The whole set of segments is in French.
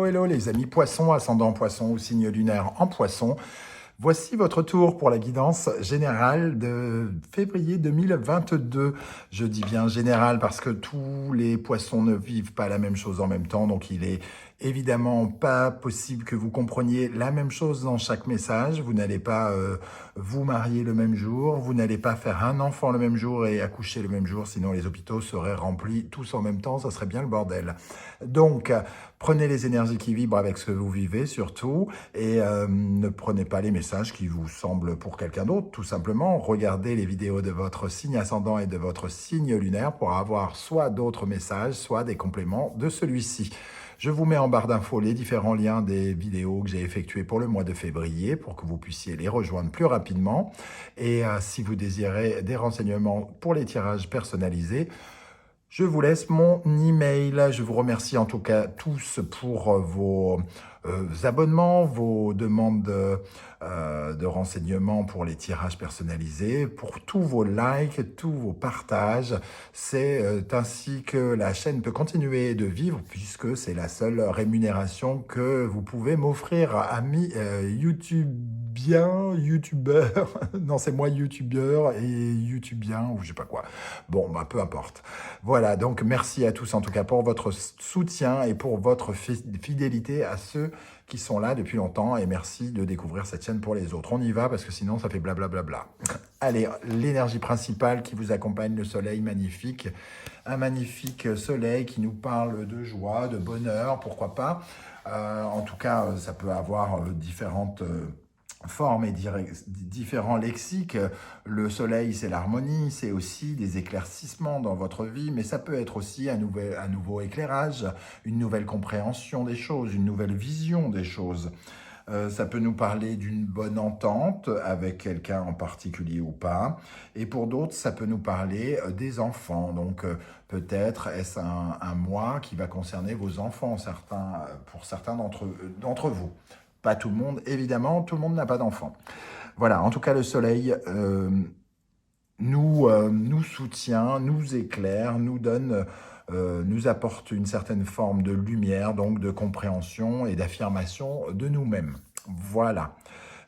Hello, hello les amis poissons, ascendant poisson ou signe lunaire en poisson. Voici votre tour pour la guidance générale de février 2022. Je dis bien général parce que tous les poissons ne vivent pas la même chose en même temps, donc il est évidemment pas possible que vous compreniez la même chose dans chaque message. Vous n'allez pas vous marier le même jour, vous n'allez pas faire un enfant le même jour et accoucher le même jour, sinon les hôpitaux seraient remplis tous en même temps, ça serait bien le bordel. Donc, prenez les énergies qui vibrent avec ce que vous vivez surtout et ne prenez pas les messages qui vous semblent pour quelqu'un d'autre. Tout simplement, regardez les vidéos de votre signe ascendant et de votre signe lunaire pour avoir soit d'autres messages, soit des compléments de celui-ci. Je vous mets en barre d'infos les différents liens des vidéos que j'ai effectuées pour le mois de février pour que vous puissiez les rejoindre plus rapidement. Et si vous désirez des renseignements pour les tirages personnalisés, je vous laisse mon email. Je vous remercie en tout cas tous pour vos abonnements, vos demandes de renseignements pour les tirages personnalisés, pour tous vos likes, tous vos partages. C'est ainsi que la chaîne peut continuer de vivre puisque c'est la seule rémunération que vous pouvez m'offrir, amis youtubeurs. Non, c'est moi youtubeur et youtubien ou je sais pas quoi. Bon, bah peu importe. Voilà, donc merci à tous en tout cas pour votre soutien et pour votre fidélité à ceux qui sont là depuis longtemps et merci de découvrir cette chaîne pour les autres. On y va parce que sinon ça fait blablabla. Allez, l'énergie principale qui vous accompagne, le soleil magnifique, un magnifique soleil qui nous parle de joie, de bonheur, pourquoi pas. En tout cas, ça peut avoir différentes formes et différents lexiques. Le soleil, c'est l'harmonie, c'est aussi des éclaircissements dans votre vie, mais ça peut être aussi un nouveau éclairage, une nouvelle compréhension des choses, une nouvelle vision des choses. Ça peut nous parler d'une bonne entente avec quelqu'un en particulier ou pas. Et pour d'autres, ça peut nous parler des enfants. Donc peut-être est-ce un mois qui va concerner vos enfants, pour certains d'entre vous. Pas tout le monde, évidemment, tout le monde n'a pas d'enfants. Voilà, en tout cas, le soleil nous soutient, nous éclaire, nous apporte une certaine forme de lumière, donc de compréhension et d'affirmation de nous-mêmes. Voilà.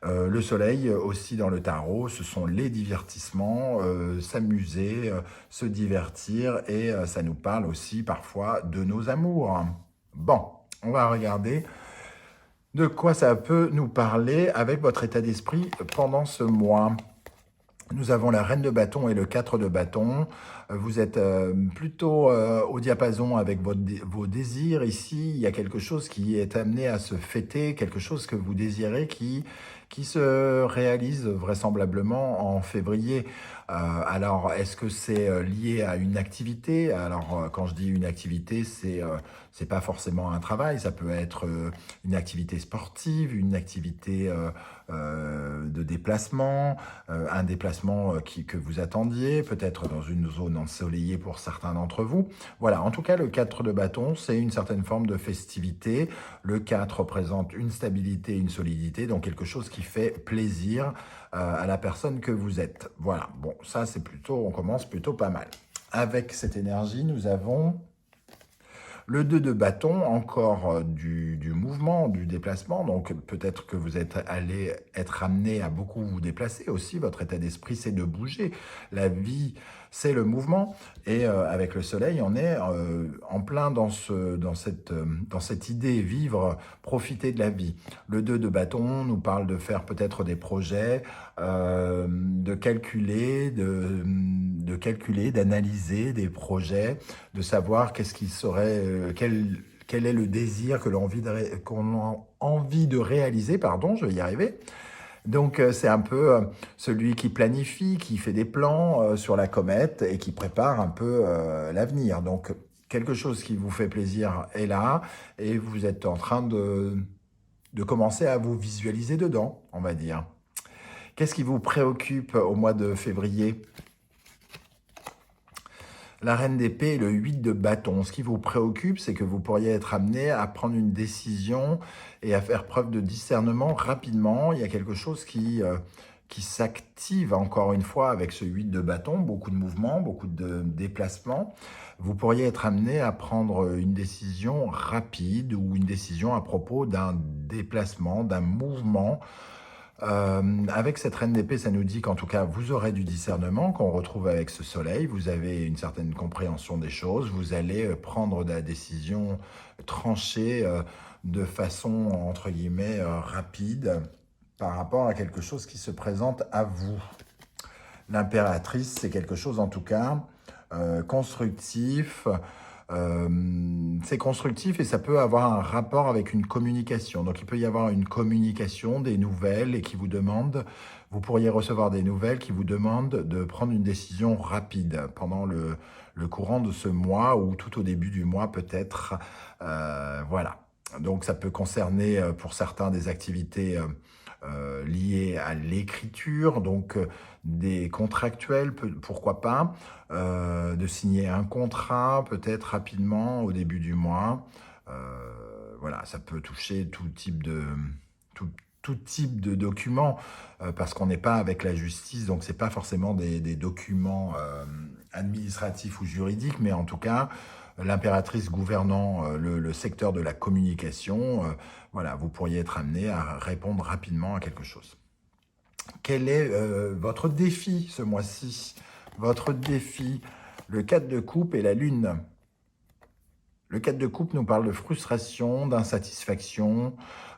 Le soleil aussi dans le tarot, ce sont les divertissements, s'amuser, se divertir et ça nous parle aussi parfois de nos amours. Bon, on va regarder de quoi ça peut nous parler avec votre état d'esprit pendant ce mois. Nous avons la reine de bâton et le 4 de bâton. Vous êtes plutôt au diapason avec vos désirs. Ici, il y a quelque chose qui est amené à se fêter, quelque chose que vous désirez qui se réalise vraisemblablement en février. Alors, est-ce que c'est lié à une activité? Alors, quand je dis une activité, c'est pas forcément un travail. Ça peut être une activité sportive, une activité de déplacement, un déplacement que vous attendiez, peut-être dans une zone ensoleillée pour certains d'entre vous. Voilà, en tout cas, le 4 de bâton, c'est une certaine forme de festivité. Le 4 représente une stabilité, une solidité, donc quelque chose qui fait plaisir à la personne que vous êtes. Voilà, bon, ça c'est plutôt, on commence plutôt pas mal. Avec cette énergie, nous avons le 2 de bâton, encore du mouvement, du déplacement. Donc peut-être que vous êtes allé être amené à beaucoup vous déplacer aussi. Votre état d'esprit, c'est de bouger. La vie, c'est le mouvement. Et avec le soleil, on est en plein dans cette idée, vivre, profiter de la vie. Le 2 de bâton nous parle de faire peut-être des projets, de calculer, d'analyser des projets, de savoir qu'est-ce qui serait, quel est le désir qu'on a envie de réaliser, pardon, je vais y arriver. Donc c'est un peu celui qui planifie, qui fait des plans sur la comète et qui prépare un peu l'avenir. Donc quelque chose qui vous fait plaisir est là et vous êtes en train de commencer à vous visualiser dedans, on va dire. Qu'est-ce qui vous préoccupe au mois de février ? La reine d'épée et le 8 de bâton. Ce qui vous préoccupe, c'est que vous pourriez être amené à prendre une décision et à faire preuve de discernement rapidement. Il y a quelque chose qui qui s'active encore une fois avec ce 8 de bâton, beaucoup de mouvements, beaucoup de déplacements. Vous pourriez être amené à prendre une décision rapide ou une décision à propos d'un déplacement, d'un mouvement. Avec cette reine d'épée, ça nous dit qu'en tout cas, vous aurez du discernement qu'on retrouve avec ce soleil. Vous avez une certaine compréhension des choses. Vous allez prendre la décision tranchée de façon, entre guillemets, rapide par rapport à quelque chose qui se présente à vous. L'impératrice, c'est quelque chose en tout cas constructif. C'est constructif et ça peut avoir un rapport avec une communication. Donc il peut y avoir une communication, des nouvelles et qui vous demande, vous pourriez recevoir des nouvelles qui vous demandent de prendre une décision rapide pendant le courant de ce mois ou tout au début du mois peut-être. Voilà. Donc ça peut concerner pour certains des activités liées à l'écriture, donc des contractuels, pourquoi pas, de signer un contrat peut-être rapidement au début du mois. Voilà, ça peut toucher tout, tout type de documents parce qu'on n'est pas avec la justice, donc c'est pas forcément des documents administratifs ou juridiques, mais en tout cas l'impératrice gouvernant le secteur de la communication, voilà, vous pourriez être amené à répondre rapidement à quelque chose. Quel est votre défi ce mois-ci? Votre défi, le 4 de coupe et la lune. Le 4 de coupe nous parle de frustration, d'insatisfaction,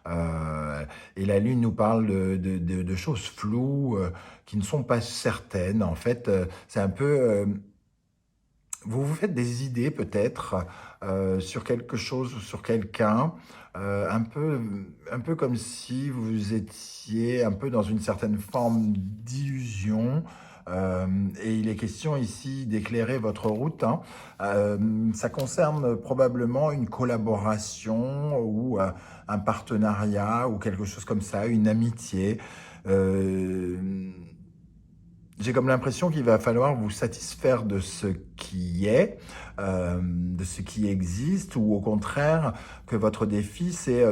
et la lune nous parle de choses floues qui ne sont pas certaines. En fait, c'est un peu... vous vous faites des idées peut-être sur quelque chose ou sur quelqu'un, un peu comme si vous étiez un peu dans une certaine forme d'illusion. Et il est question ici d'éclairer votre route. Hein. Ça concerne probablement une collaboration ou un partenariat ou quelque chose comme ça, une amitié. J'ai comme l'impression qu'il va falloir vous satisfaire de ce qui est, de ce qui existe, ou au contraire, que votre défi, c'est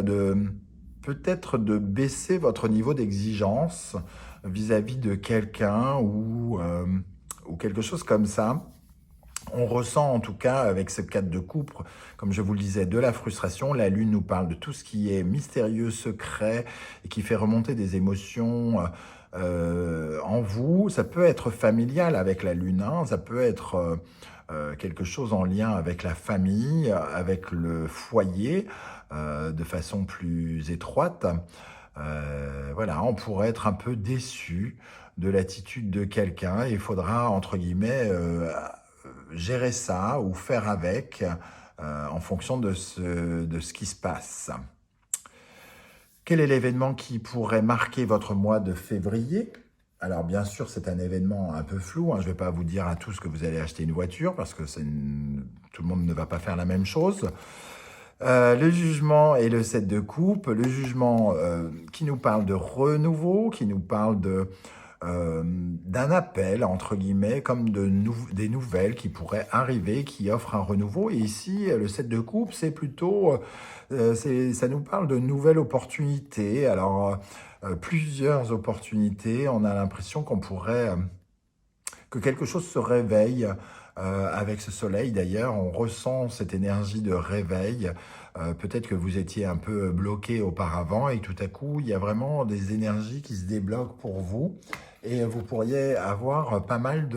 peut-être de baisser votre niveau d'exigence vis-à-vis de quelqu'un ou quelque chose comme ça. On ressent en tout cas avec ce 4 de coupe, comme je vous le disais, de la frustration. La lune nous parle de tout ce qui est mystérieux, secret et qui fait remonter des émotions en vous. Ça peut être familial avec la lune, hein. Ça peut être quelque chose en lien avec la famille, avec le foyer, de façon plus étroite. Voilà, on pourrait être un peu déçu de l'attitude de quelqu'un et il faudra, entre guillemets, gérer ça ou faire avec en fonction de ce qui se passe. Quel est l'événement qui pourrait marquer votre mois de février? Alors bien sûr, c'est un événement un peu flou. Hein. Je ne vais pas vous dire à tous que vous allez acheter une voiture parce que tout le monde ne va pas faire la même chose. Le jugement et le 7 de coupe. Le jugement qui nous parle de renouveau, qui nous parle d'un appel, entre guillemets, comme des nouvelles qui pourraient arriver, qui offrent un renouveau. Et ici, le 7 de coupe, c'est plutôt... ça nous parle de nouvelles opportunités. Alors, plusieurs opportunités. On a l'impression que quelque chose se réveille avec ce soleil. D'ailleurs, on ressent cette énergie de réveil. Peut-être que vous étiez un peu bloqué auparavant et tout à coup, il y a vraiment des énergies qui se débloquent pour vous. Et vous pourriez avoir pas mal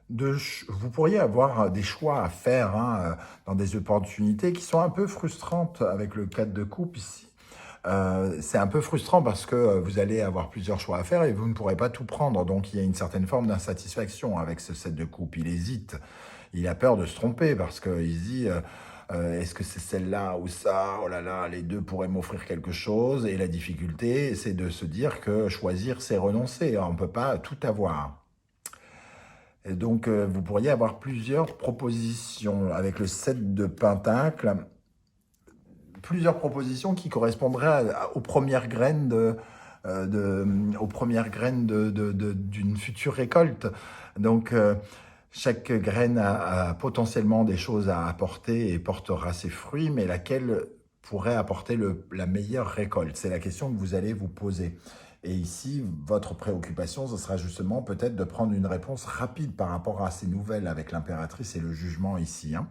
vous pourriez avoir des choix à faire hein, dans des opportunités qui sont un peu frustrantes avec le 4 de coupe ici. C'est un peu frustrant parce que vous allez avoir plusieurs choix à faire et vous ne pourrez pas tout prendre. Donc, il y a une certaine forme d'insatisfaction avec ce 7 de coupe. Il hésite, il a peur de se tromper parce qu'il se dit est-ce que c'est celle-là ou ça? Oh là là, les deux pourraient m'offrir quelque chose. Et la difficulté, c'est de se dire que choisir, c'est renoncer. On ne peut pas tout avoir. Et donc, vous pourriez avoir plusieurs propositions avec le 7 de Pentacle. Plusieurs propositions qui correspondraient aux premières graines d'une future récolte. Donc, chaque graine a potentiellement des choses à apporter et portera ses fruits, mais laquelle pourrait apporter la meilleure récolte? C'est la question que vous allez vous poser. Et ici, votre préoccupation, ce sera justement peut-être de prendre une réponse rapide par rapport à ces nouvelles avec l'impératrice et le jugement ici, hein.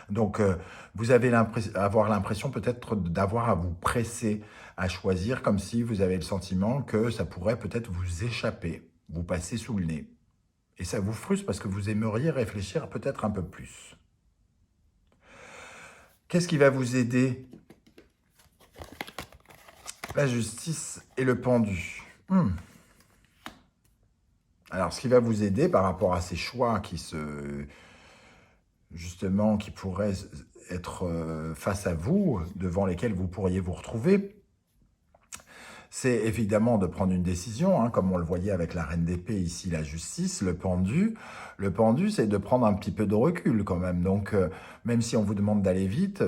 Donc, vous avez avoir l'impression peut-être d'avoir à vous presser à choisir, comme si vous avez le sentiment que ça pourrait peut-être vous échapper, vous passer sous le nez. Et ça vous frustre parce que vous aimeriez réfléchir peut-être un peu plus. Qu'est-ce qui va vous aider? La justice et le pendu. Alors, ce qui va vous aider par rapport à ces choix justement, qui pourraient être face à vous, devant lesquels vous pourriez vous retrouver, c'est évidemment de prendre une décision, hein, comme on le voyait avec la reine d'épée ici, la justice, le pendu. Le pendu, c'est de prendre un petit peu de recul quand même. Donc, même si on vous demande d'aller vite,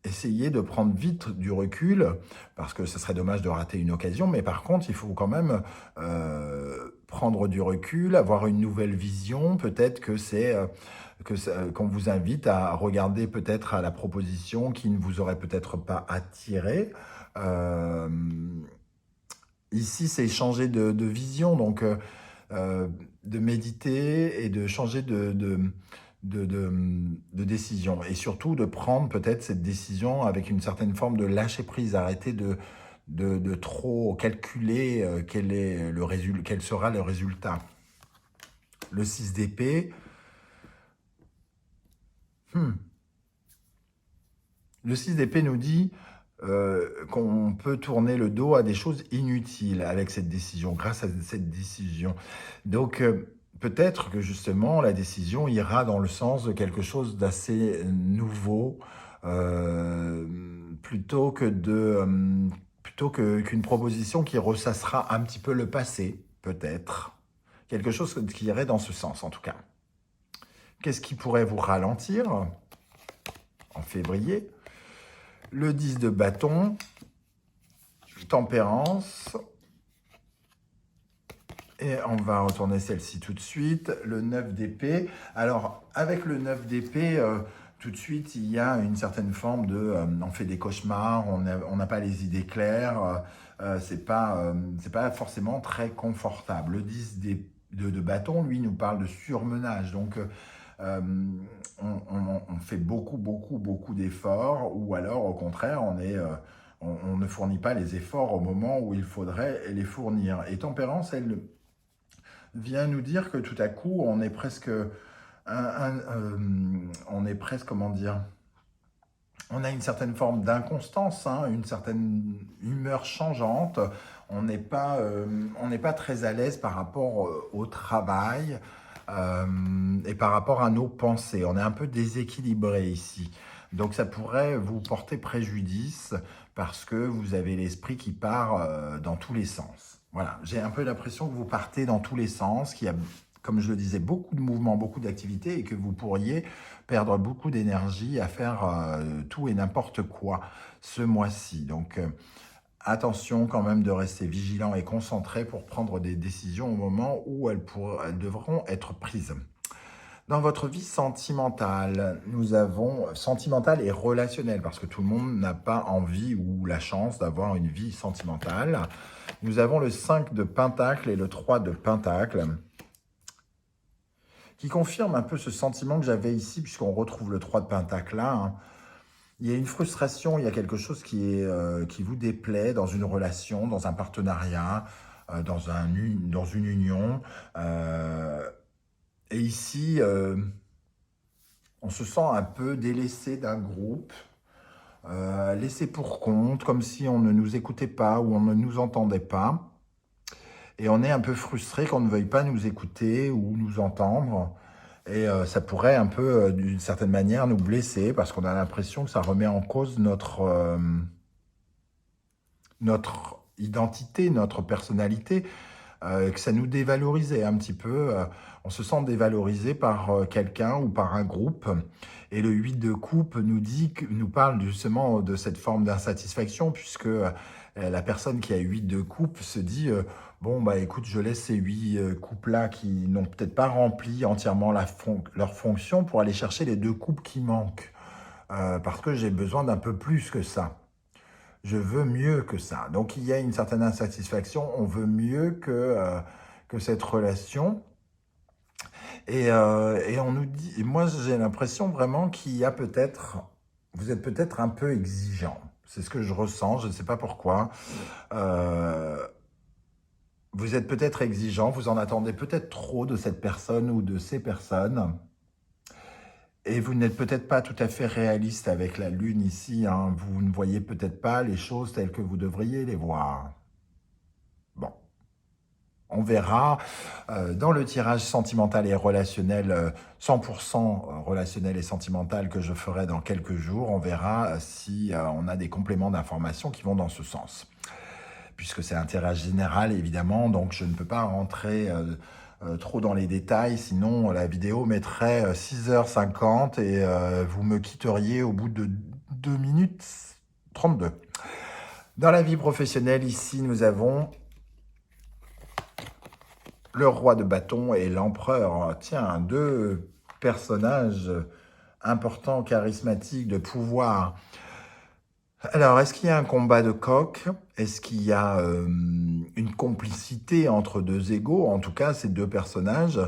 essayez de prendre vite du recul, parce que ce serait dommage de rater une occasion. Mais par contre, il faut quand même prendre du recul, avoir une nouvelle vision. Peut-être que qu'on vous invite à regarder peut-être à la proposition qui ne vous aurait peut-être pas attiré. Ici, c'est changer de vision, donc de méditer et de changer de décision. Et surtout, de prendre peut-être cette décision avec une certaine forme de lâcher-prise. Arrêter de trop calculer quel sera le résultat. Le 6 d'épée. Le 6 d'épée nous dit qu'on peut tourner le dos à des choses inutiles avec cette décision, grâce à cette décision. Donc, peut-être que justement, la décision ira dans le sens de quelque chose d'assez nouveau, plutôt qu'une proposition qui ressassera un petit peu le passé, peut-être. Quelque chose qui irait dans ce sens, en tout cas. Qu'est-ce qui pourrait vous ralentir en février? Le 10 de bâton, tempérance, et on va retourner celle-ci tout de suite, le 9 d'épée. Alors, avec le 9 d'épée, tout de suite, il y a une certaine forme de... on fait des cauchemars, on n'a pas les idées claires, c'est pas forcément très confortable. Le 10 de bâton, lui, nous parle de surmenage, donc... on fait beaucoup d'efforts, ou alors au contraire, on ne fournit pas les efforts au moment où il faudrait les fournir. Et tempérance, elle vient nous dire que tout à coup, on est presque, comment dire, on a une certaine forme d'inconstance, hein, une certaine humeur changeante. On n'est pas très à l'aise par rapport au travail. Et par rapport à nos pensées, on est un peu déséquilibré ici. Donc ça pourrait vous porter préjudice parce que vous avez l'esprit qui part dans tous les sens. Voilà, j'ai un peu l'impression que vous partez dans tous les sens, qu'il y a, comme je le disais, beaucoup de mouvements, beaucoup d'activités et que vous pourriez perdre beaucoup d'énergie à faire tout et n'importe quoi ce mois-ci. Donc... attention quand même de rester vigilant et concentré pour prendre des décisions au moment où elles devront être prises. Dans votre vie sentimentale, nous avons sentimentale et relationnelle, parce que tout le monde n'a pas envie ou la chance d'avoir une vie sentimentale. Nous avons le 5 de Pentacle et le 3 de Pentacle, qui confirment un peu ce sentiment que j'avais ici, puisqu'on retrouve le 3 de Pentacle là, hein. Il y a une frustration, il y a quelque chose qui vous déplaît dans une relation, dans un partenariat, dans une union. Et ici, on se sent un peu délaissé d'un groupe, laissé pour compte, comme si on ne nous écoutait pas ou on ne nous entendait pas. Et on est un peu frustré qu'on ne veuille pas nous écouter ou nous entendre. Et ça pourrait un peu, d'une certaine manière, nous blesser parce qu'on a l'impression que ça remet en cause notre identité, notre personnalité, que ça nous dévalorisait un petit peu. On se sent dévalorisé par quelqu'un ou par un groupe. Et le 8 de coupe nous parle justement de cette forme d'insatisfaction, puisque la personne qui a 8 de coupe se dit bon, bah écoute, je laisse ces 8 coupes-là qui n'ont peut-être pas rempli entièrement leur fonction pour aller chercher les 2 coupes qui manquent, parce que j'ai besoin d'un peu plus que ça. je veux mieux que ça. Donc il y a une certaine insatisfaction, on veut mieux que cette relation. Et on nous dit, et moi j'ai l'impression vraiment qu'il y a peut-être, vous êtes peut-être un peu exigeant. C'est ce que je ressens, je ne sais pas pourquoi. Euh, vous êtes peut-être exigeant, vous en attendez peut-être trop de cette personne ou de ces personnes. Et vous n'êtes peut-être pas tout à fait réaliste avec la Lune ici, hein. Vous ne voyez peut-être pas les choses telles que vous devriez les voir. Bon, on verra dans le tirage sentimental et relationnel, 100% relationnel et sentimental que je ferai dans quelques jours. On verra si on a des compléments d'informations qui vont dans ce sens. Puisque c'est un tirage général, évidemment, donc je ne peux pas rentrer trop dans les détails, sinon la vidéo mettrait 6h50 et vous me quitteriez au bout de 2 minutes 32. Dans la vie professionnelle, ici, nous avons le roi de bâton et l'empereur. Tiens, deux personnages importants, charismatiques, de pouvoir. Alors, est-ce qu'il y a un combat de coq? Est-ce qu'il y a une complicité entre deux égaux? En tout cas, ces deux personnages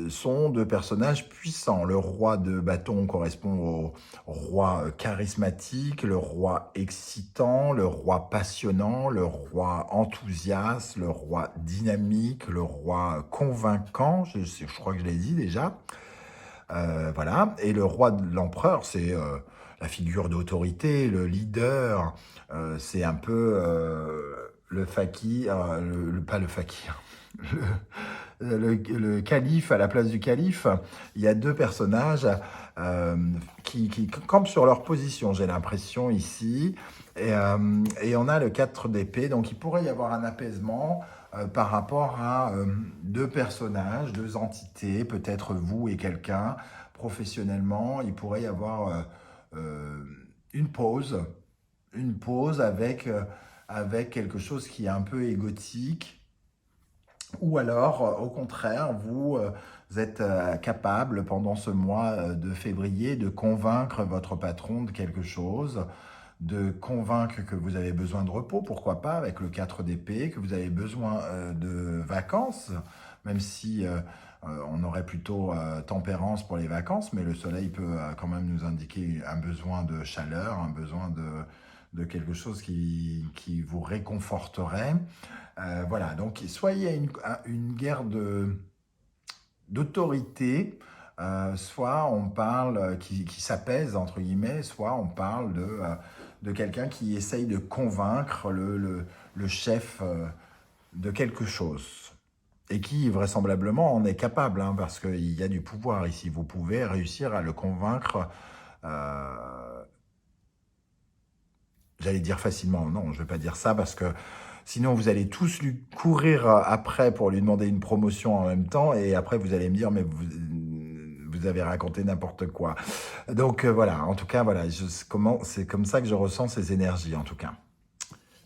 sont deux personnages puissants. Le roi de bâton correspond au roi charismatique, le roi excitant, le roi passionnant, le roi enthousiaste, le roi dynamique, le roi convaincant, je crois que je l'ai dit déjà. Voilà. Et le roi de l'empereur, c'est la figure d'autorité, le leader, c'est un peu le fakir, pas le fakir, le calife à la place du calife. Il y a deux personnages qui campent sur leur position, j'ai l'impression ici. Et on a le 4 d'épée, donc il pourrait y avoir un apaisement par rapport à deux personnages, deux entités, peut-être vous et quelqu'un, professionnellement. Il pourrait y avoir une pause avec quelque chose qui est un peu égotique. Ou alors, au contraire, vous êtes capable pendant ce mois de février de convaincre votre patron de quelque chose, de convaincre que vous avez besoin de repos, pourquoi pas, avec le 4 d'épée, que vous avez besoin de vacances, même si on aurait plutôt tempérance pour les vacances, mais le soleil peut quand même nous indiquer un besoin de chaleur, un besoin de quelque chose qui vous réconforterait. Voilà, donc soit il y a une guerre d'autorité, soit on parle, qui s'apaise, entre guillemets, soit on parle de quelqu'un qui essaye de convaincre le chef de quelque chose. Et qui vraisemblablement en est capable, hein, parce qu'il y a du pouvoir ici. Vous pouvez réussir à le convaincre, j'allais dire facilement, non, je ne vais pas dire ça, parce que sinon, vous allez tous lui courir après pour lui demander une promotion en même temps. Et après, vous allez me dire, mais vous avez raconté n'importe quoi. Donc voilà, en tout cas, voilà, c'est comme ça que je ressens ces énergies, en tout cas.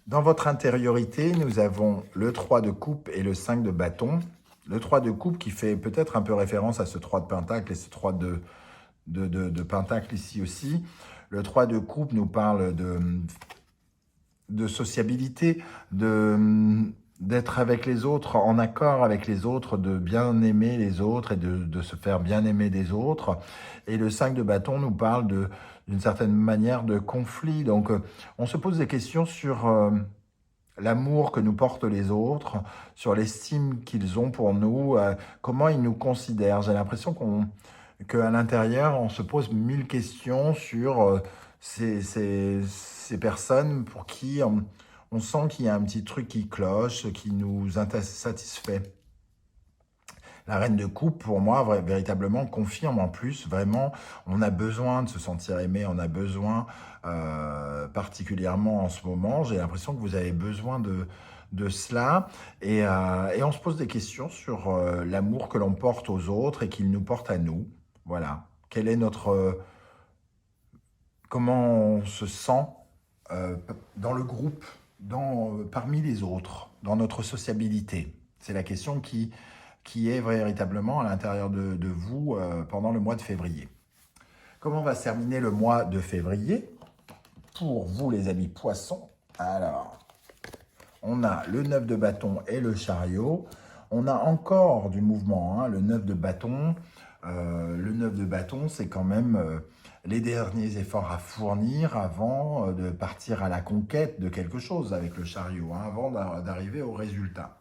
Dans votre intériorité, nous avons le 3 de coupe et le 5 de bâton. Le 3 de coupe qui fait peut-être un peu référence à ce 3 de pentacle et ce 3 de pentacle ici aussi. Le 3 de coupe nous parle de sociabilité, d'être avec les autres, en accord avec les autres, de bien aimer les autres et de se faire bien aimer des autres. Et le 5 de bâton nous parle d'une certaine manière de conflit. Donc on se pose des questions sur l'amour que nous portent les autres, sur l'estime qu'ils ont pour nous, comment ils nous considèrent. J'ai l'impression qu'à l'intérieur, on se pose 1000 questions sur ces personnes pour qui on sent qu'il y a un petit truc qui cloche, qui nous satisfait. La reine de coupe, pour moi, véritablement confirme en plus, vraiment, on a besoin de se sentir aimé, on a besoin, particulièrement en ce moment, j'ai l'impression que vous avez besoin de cela. Et on se pose des questions sur l'amour que l'on porte aux autres et qu'ils nous portent à nous. Voilà. Quel est notre... comment on se sent dans le groupe, parmi les autres, dans notre sociabilité. C'est la question qui est véritablement à l'intérieur de vous pendant le mois de février. Comment va se terminer le mois de février? pour vous les amis poissons. Alors, on a le 9 de bâton et le chariot. On a encore du mouvement, hein, le 9 de bâton. Le 9 de bâton, c'est quand même les derniers efforts à fournir avant de partir à la conquête de quelque chose avec le chariot, hein, avant d'arriver au résultat.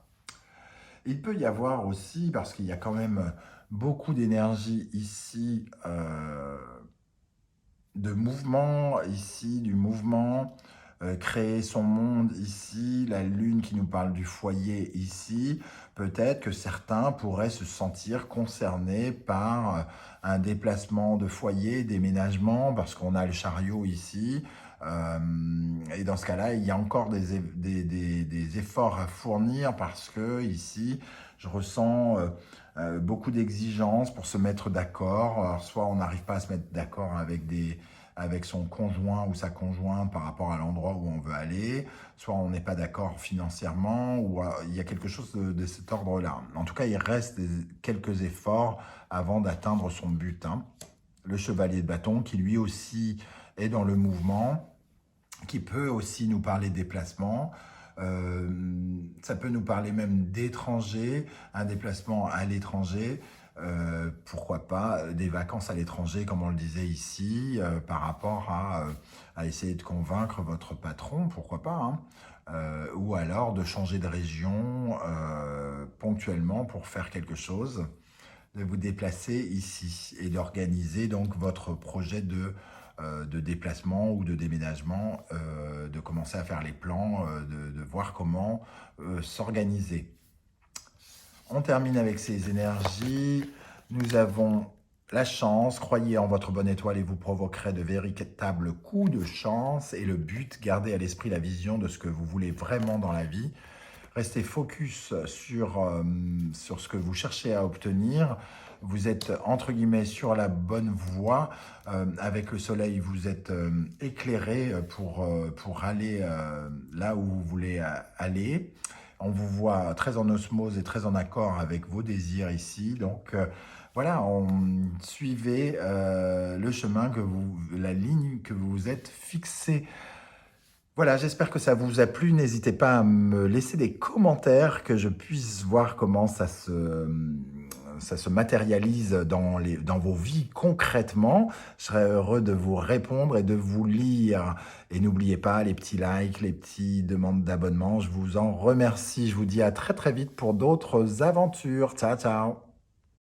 Il peut y avoir aussi, parce qu'il y a quand même beaucoup d'énergie ici, de mouvement, ici, du mouvement, créer son monde ici, la lune qui nous parle du foyer ici, peut-être que certains pourraient se sentir concernés par un déplacement de foyer, déménagement, parce qu'on a le chariot ici, et dans ce cas-là, il y a encore des efforts à fournir parce que ici, je ressens beaucoup d'exigences pour se mettre d'accord. Alors, soit on n'arrive pas à se mettre d'accord avec son conjoint ou sa conjointe par rapport à l'endroit où on veut aller, soit on n'est pas d'accord financièrement, ou il y a quelque chose de cet ordre-là. En tout cas, il reste quelques efforts avant d'atteindre son but, hein. Le chevalier de bâton qui lui aussi est dans le mouvement, qui peut aussi nous parler déplacement. Ça peut nous parler même d'étranger, un déplacement à l'étranger, pourquoi pas des vacances à l'étranger comme on le disait ici, par rapport à essayer de convaincre votre patron, pourquoi pas, hein, ou alors de changer de région ponctuellement pour faire quelque chose, de vous déplacer ici et d'organiser donc votre projet de déplacement ou de déménagement, de commencer à faire les plans, de voir comment s'organiser. On termine avec ces énergies. Nous avons la chance. Croyez en votre bonne étoile et vous provoquerez de véritables coups de chance. Et le but, gardez à l'esprit la vision de ce que vous voulez vraiment dans la vie. Restez focus sur ce que vous cherchez à obtenir. Vous êtes, entre guillemets, sur la bonne voie. Avec le soleil, vous êtes éclairé pour aller là où vous voulez aller. On vous voit très en osmose et très en accord avec vos désirs ici. Donc, voilà, suivez le chemin, la ligne que vous vous êtes fixée. Voilà, j'espère que ça vous a plu. N'hésitez pas à me laisser des commentaires, que je puisse voir comment ça se matérialise dans vos vies concrètement. Je serais heureux de vous répondre et de vous lire. Et n'oubliez pas les petits likes, les petites demandes d'abonnement. Je vous en remercie. Je vous dis à très très vite pour d'autres aventures. Ciao, ciao.